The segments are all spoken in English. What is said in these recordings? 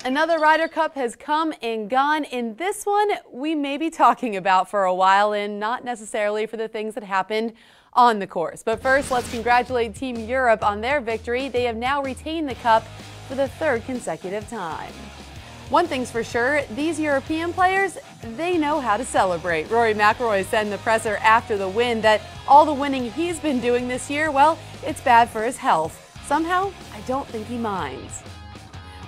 Another Ryder Cup has come and gone, and this one we may be talking about for a while, and not necessarily for the things that happened on the course. But first, let's congratulate Team Europe on their victory. They have now retained the cup for the third consecutive time. One thing's for sure, these European players, they know how to celebrate. Rory McIlroy said in the presser after the win that all the winning he's been doing this year, well, it's bad for his health. Somehow, I don't think he minds.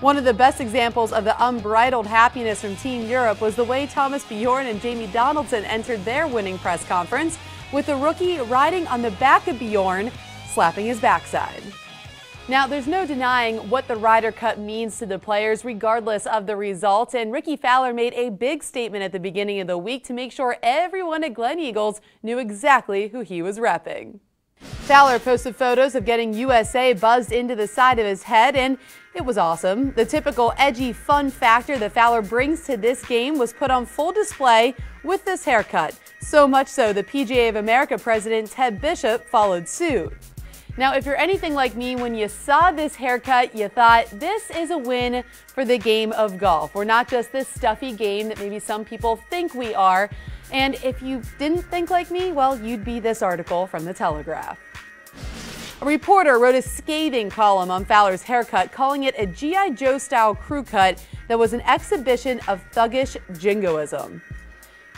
One of the best examples of the unbridled happiness from Team Europe was the way Thomas Bjorn and Jamie Donaldson entered their winning press conference, with the rookie riding on the back of Bjorn, slapping his backside. Now, there's no denying what the Ryder Cup means to the players regardless of the result, and Rickie Fowler made a big statement at the beginning of the week to make sure everyone at Glen Eagles knew exactly who he was repping. Fowler posted photos of getting USA buzzed into the side of his head, and it was awesome. The typical edgy fun factor that Fowler brings to this game was put on full display with this haircut. So much so, the PGA of America president Ted Bishop followed suit. Now, if you're anything like me, when you saw this haircut, you thought this is a win for the game of golf. We're not just this stuffy game that maybe some people think we are. And if you didn't think like me, well, you'd be this article from the Telegraph. A reporter wrote a scathing column on Fowler's haircut, calling it a G.I. Joe-style crew cut that was an exhibition of thuggish jingoism.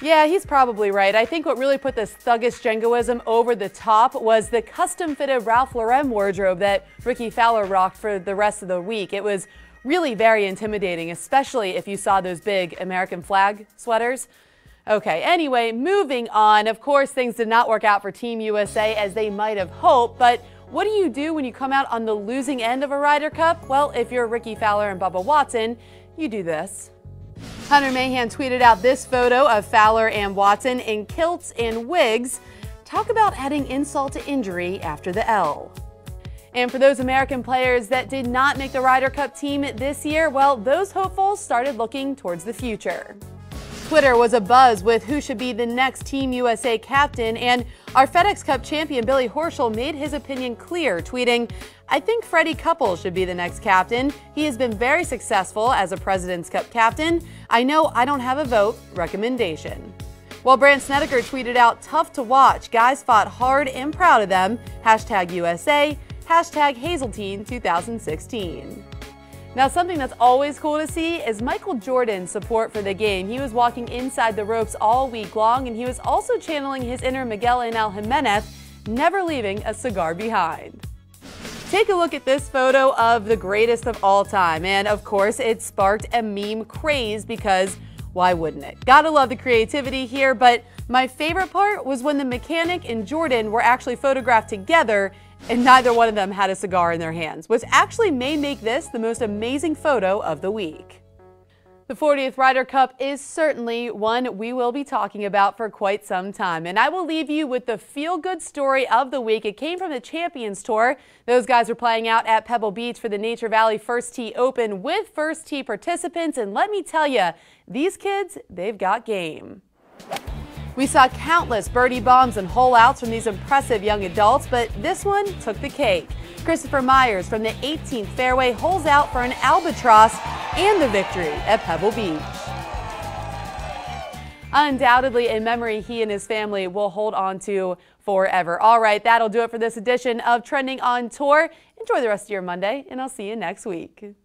Yeah, he's probably right. I think what really put this thuggish jingoism over the top was the custom-fitted Ralph Lauren wardrobe that Rickie Fowler rocked for the rest of the week. It was really very intimidating, especially if you saw those big American flag sweaters. Okay, anyway, moving on. Of course, things did not work out for Team USA as they might have hoped, but what do you do when you come out on the losing end of a Ryder Cup? Well, if you're Rickie Fowler and Bubba Watson, you do this. Hunter Mahan tweeted out this photo of Fowler and Watson in kilts and wigs. Talk about adding insult to injury after the L. And for those American players that did not make the Ryder Cup team this year, well, those hopefuls started looking towards the future. Twitter was abuzz with who should be the next Team USA captain, and our FedEx Cup champion Billy Horschel made his opinion clear, tweeting, "I think Freddie Couples should be the next captain. He has been very successful as a President's Cup captain. I know I don't have a vote. Recommendation." While Brandt Snedeker tweeted out, "Tough to watch. Guys fought hard and proud of them. Hashtag USA. Hashtag Hazeltine 2016. Now, something that's always cool to see is Michael Jordan's support for the game. He was walking inside the ropes all week long, and he was also channeling his inner Miguel Angel Jimenez, never leaving a cigar behind. Take a look at this photo of the greatest of all time, and of course, it sparked a meme craze because why wouldn't it? Gotta love the creativity here, but my favorite part was when the mechanic and Jordan were actually photographed together and neither one of them had a cigar in their hands, which actually may make this the most amazing photo of the week. The 40th Ryder Cup is certainly one we will be talking about for quite some time, and I will leave you with the feel-good story of the week. It came from the Champions Tour. Those guys were playing out at Pebble Beach for the Nature Valley First Tee Open with First Tee participants, and let me tell you, these kids, they've got game. We saw countless birdie bombs and hole outs from these impressive young adults, but this one took the cake. Christopher Myers from the 18th fairway holes out for an albatross and the victory at Pebble Beach. Undoubtedly a memory he and his family will hold on to forever. All right, that'll do it for this edition of Trending on Tour. Enjoy the rest of your Monday, and I'll see you next week.